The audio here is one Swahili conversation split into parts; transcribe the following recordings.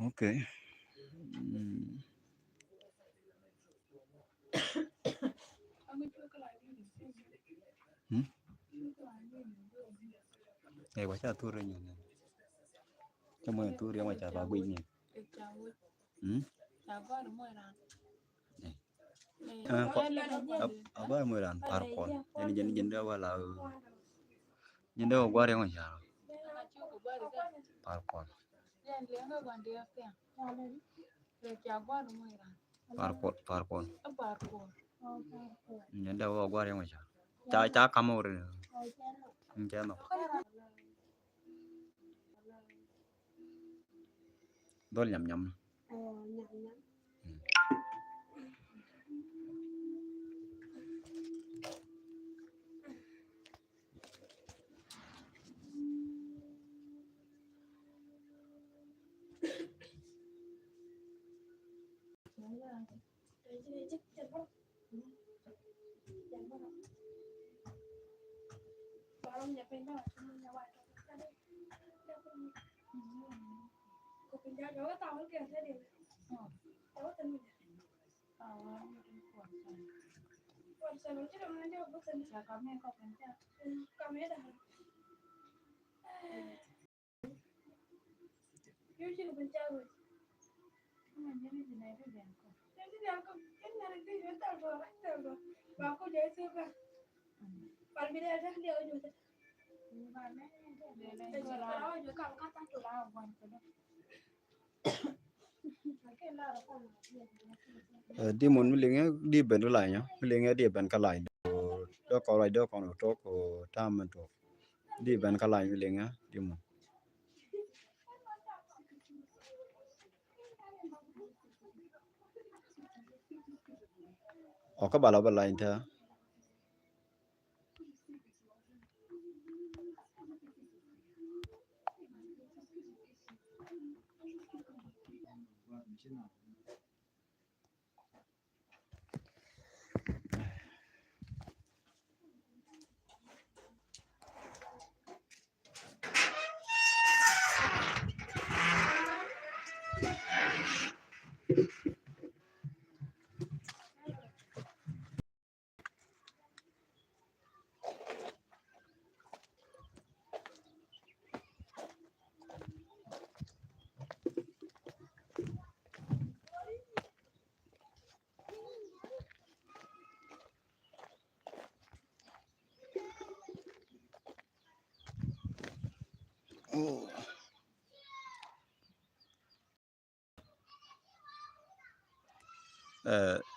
Okay. Quá cha tu rồi nhỉ. Cho mọi tu riêng mà chả bà quỳnh nhỉ. Apa mau dan parpol. Jadi dia wala. Jadi gua riêng mà chả. Parpol. Parpol. Jadi gua riêng mà chả. Cha kamu rồi. Cái nó. Đôi nhầm nhầm. Di mon milinge di ben lại nhá, milinge di ben kalai do ko lai do ko to ko tam to di ben kalai milinge di mon o ka bala bala inta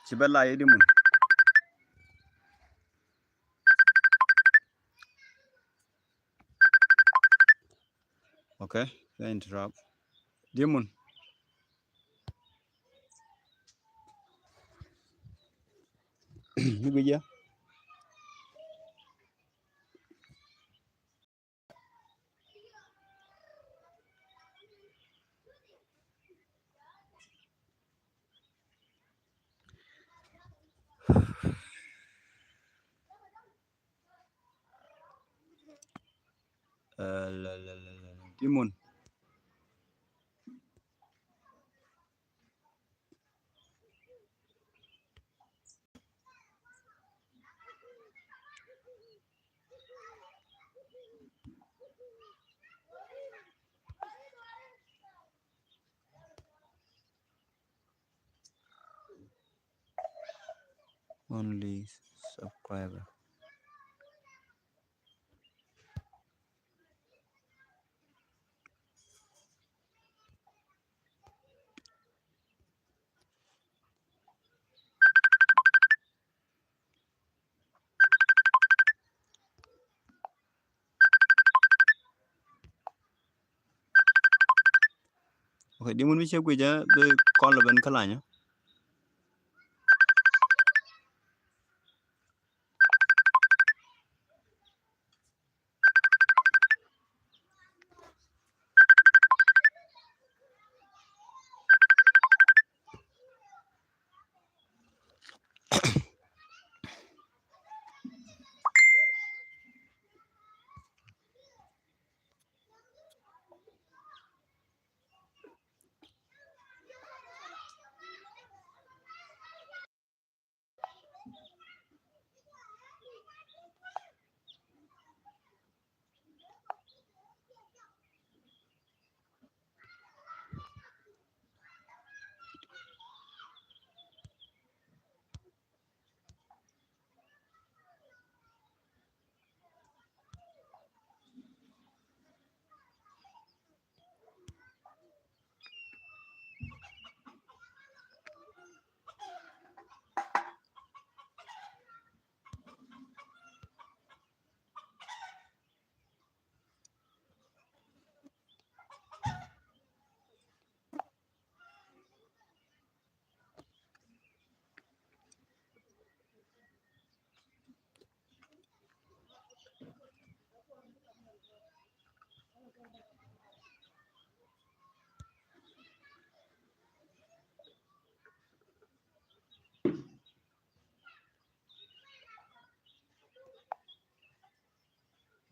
ci bella di mon okay I interrupt di mon ni bija di mon only subscriber okay di mon mi che bija be kon la ben kalanya